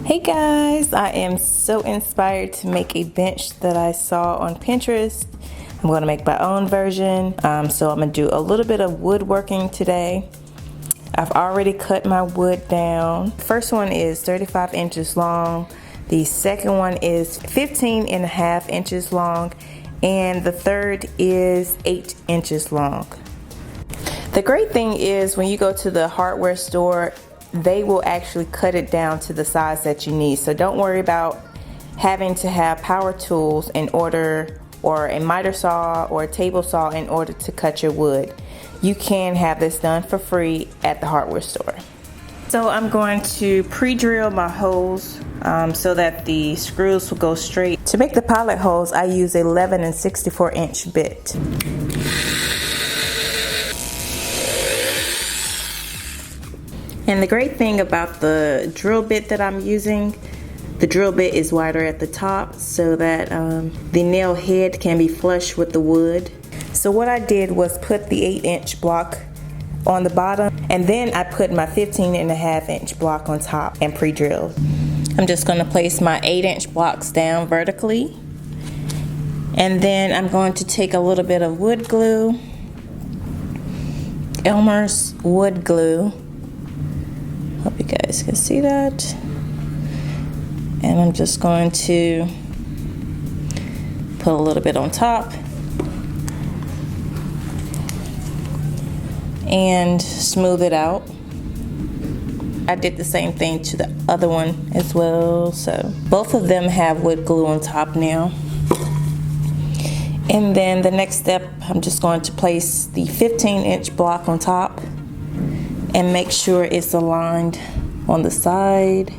Hey guys, I am so inspired to make a bench that I saw on Pinterest. I'm going to make my own version, so I'm going to do a little bit of woodworking today. I've already cut my wood down. The first one is 35 inches long. The second one is 15.5 inches long. And the third is 8 inches long. The great thing is when you go to the hardware store, they will actually cut it down to the size that you need. So don't worry about having to have power tools in order, or a miter saw or a table saw in order to cut your wood. You can have this done for free at the hardware store. So I'm going to pre-drill my holes so that the screws will go straight. To make the pilot holes, I use 11 and 64 inch bit. And the great thing about the drill bit that I'm using, the drill bit is wider at the top so that the nail head can be flush with the wood. So what I did was put the 8-inch block on the bottom, and then I put my 15.5-inch block on top and pre-drilled. I'm just going to place my 8-inch blocks down vertically, and then I'm going to take a little bit of wood glue, Elmer's wood glue. Hope you guys can see that. And I'm just going to put a little bit on top and smooth it out. I did the same thing to the other one as well. So both of them have wood glue on top now. And then the next step, I'm just going to place the 15-inch block on top and make sure it's aligned on the side.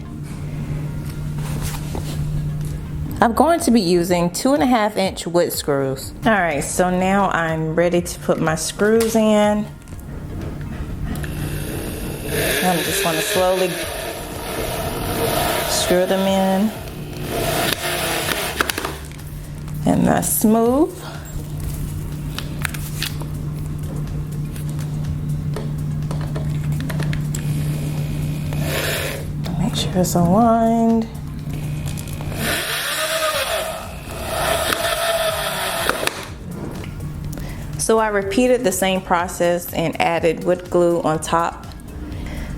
I'm going to be using 2.5-inch wood screws. All right, so now I'm ready to put my screws in. I'm just going to slowly screw them in. And that's smooth. Make sure it's aligned. So I repeated the same process and added wood glue on top.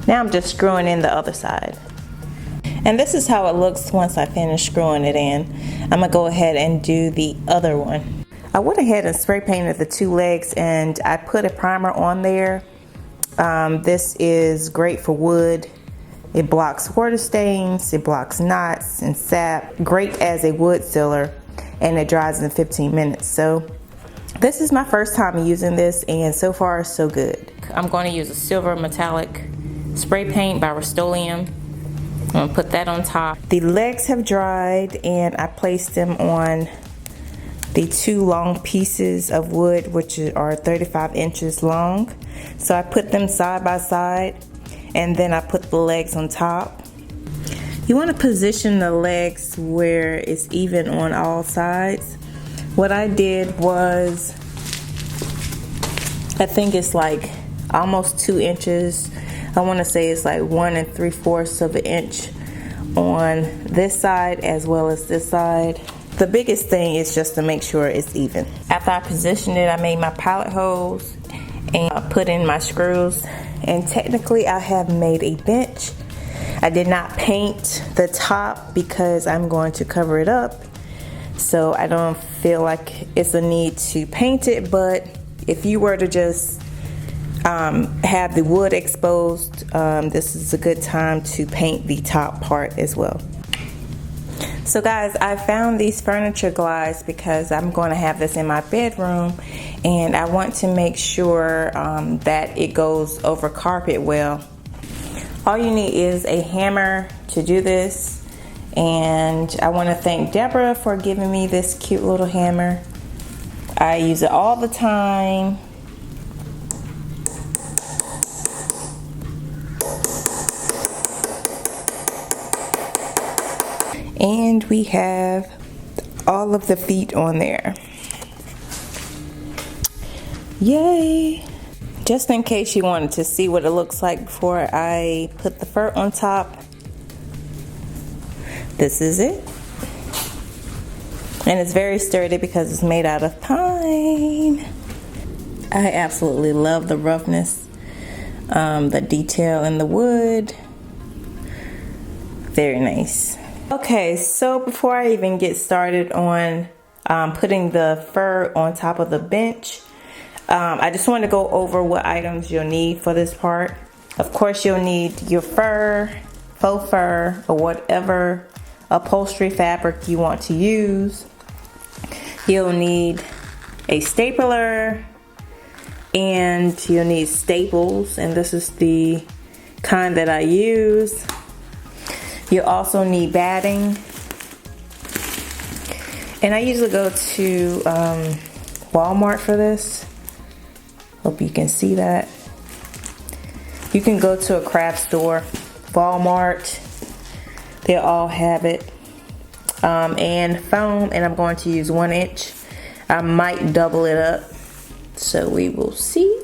Now I'm just screwing in the other side. And this is how it looks once I finish screwing it in. I'm gonna go ahead and do the other one. I went ahead and spray painted the two legs, and I put a primer on there. This is great for wood. It blocks water stains, it blocks knots and sap. Great as a wood sealer, and it dries in 15 minutes. So this is my first time using this, and so far so good. I'm going to use a silver metallic spray paint by Rustoleum. I'm going to put that on top. The legs have dried, and I placed them on the two long pieces of wood, which are 35 inches long. So I put them side by side, and then I put the legs on top. You want to position the legs where it's even on all sides. What I did was, I think it's like almost 2 inches. I want to say it's like 1 3/4 of an inch on this side as well as this side. The biggest thing is just to make sure it's even. After I positioned it, I made my pilot holes and put in my screws. And technically I have made a bench. I did not paint the top because I'm going to cover it up. So I don't feel like it's a need to paint it, but if you were to just have the wood exposed, this is a good time to paint the top part as well. So guys, I found these furniture glides because I'm going to have this in my bedroom, and I want to make sure that it goes over carpet well. All you need is a hammer to do this, and I want to thank Deborah for giving me this cute little hammer. I use it all the time. And we have all of the feet on there. Yay! Just in case you wanted to see what it looks like before I put the fur on top, this is it. And it's very sturdy because it's made out of pine. I absolutely love the roughness, the detail in the wood. Very nice. Okay, so before I even get started on putting the fur on top of the bench, I just want to go over what items you'll need for this part. Of course, you'll need your fur, faux fur, or whatever upholstery fabric you want to use. You'll need a stapler, and you'll need staples, and this is the kind that I use. You'll also need batting, and I usually go to Walmart for this. Hope you can see that. You can go to a craft store, Walmart, they all have it. And foam, and I'm going to use 1 inch. I might double it up, so we will see.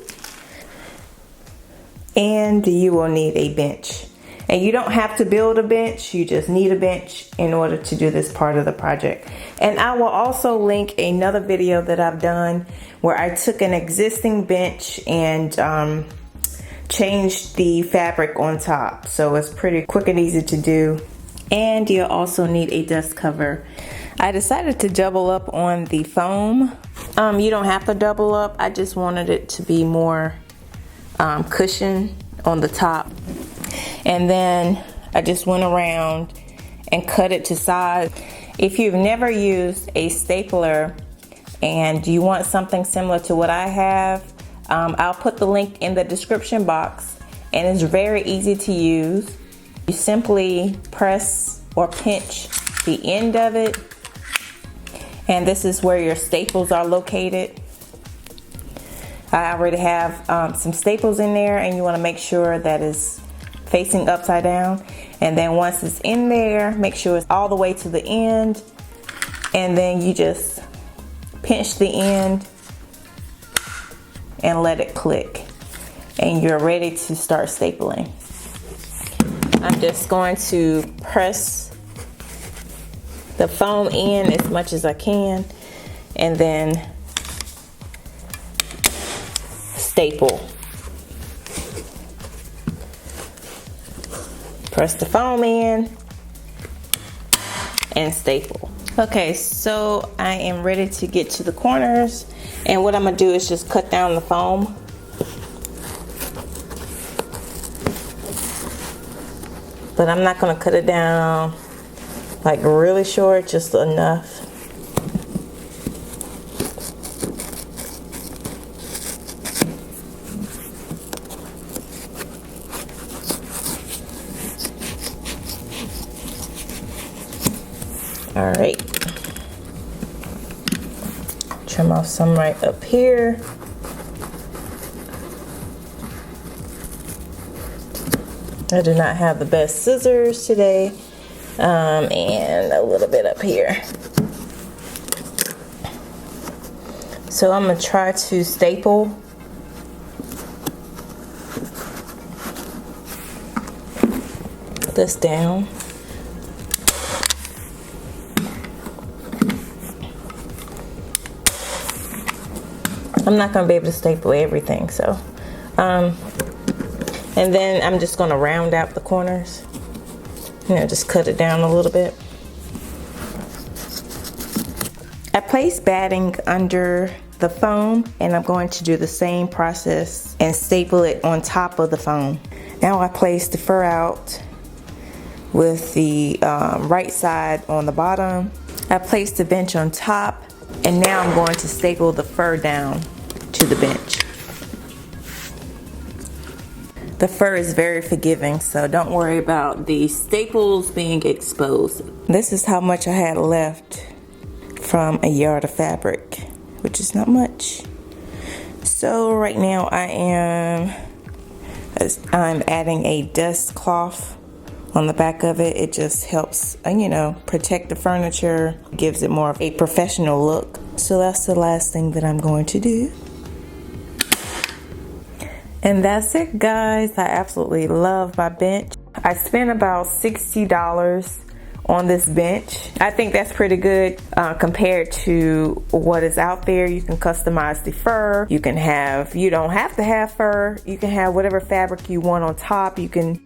And you will need a bench. And you don't have to build a bench, you just need a bench in order to do this part of the project. And I will also link another video that I've done where I took an existing bench and changed the fabric on top. So it's pretty quick and easy to do. And you'll also need a dust cover. I decided to double up on the foam. You don't have to double up, I just wanted it to be more cushion on the top. And then I just went around and cut it to size. If you've never used a stapler and you want something similar to what I have, I'll put the link in the description box, and it's very easy to use. You simply press or pinch the end of it, and this is where your staples are located. I already have some staples in there, and you want to make sure that it's facing upside down. And then once it's in there, make sure it's all the way to the end, and then you just pinch the end and let it click, and you're ready to start stapling. I'm just going to press the foam in as much as I can, and then staple. Press the foam in and staple. Okay, so I am ready to get to the corners, and what I'm gonna do is just cut down the foam. But I'm not gonna cut it down like really short, just enough. All right, trim off some right up here. I do not have the best scissors today, and a little bit up here. So I'm gonna try to staple this down. I'm not gonna be able to staple everything, so and then I'm just gonna round out the corners, just cut it down a little bit. I placed batting under the foam, and I'm going to do the same process and staple it on top of the foam. Now I place the fur out with the right side on the bottom. I placed the bench on top, and now I'm going to staple the fur down to the bench. The fur is very forgiving, so don't worry about the staples being exposed. This is how much I had left from a yard of fabric, which is not much. So right now I'm adding a dust cloth on the back of it. It just helps, protect the furniture, gives it more of a professional look. So that's the last thing that I'm going to do. And that's it, guys. I absolutely love my bench. I spent about $60 on this bench. I think that's pretty good compared to what is out there. You can customize the fur. You don't have to have fur. You can have whatever fabric you want on top. You can,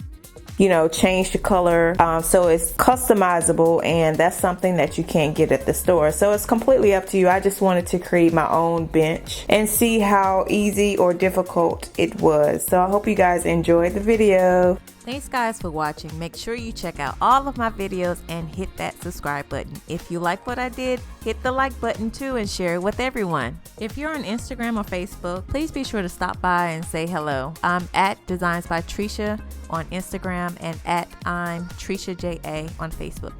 you know, change the color. So it's customizable, and that's something that you can't get at the store. So it's completely up to you. I just wanted to create my own bench and see how easy or difficult it was. So I hope you guys enjoyed the video. Thanks guys for watching. Make sure you check out all of my videos and hit that subscribe button. If you like what I did, hit the like button too and share it with everyone. If you're on Instagram or Facebook, please be sure to stop by and say hello. I'm at Designs by Trisha on Instagram and at I'm Trisha JA on Facebook.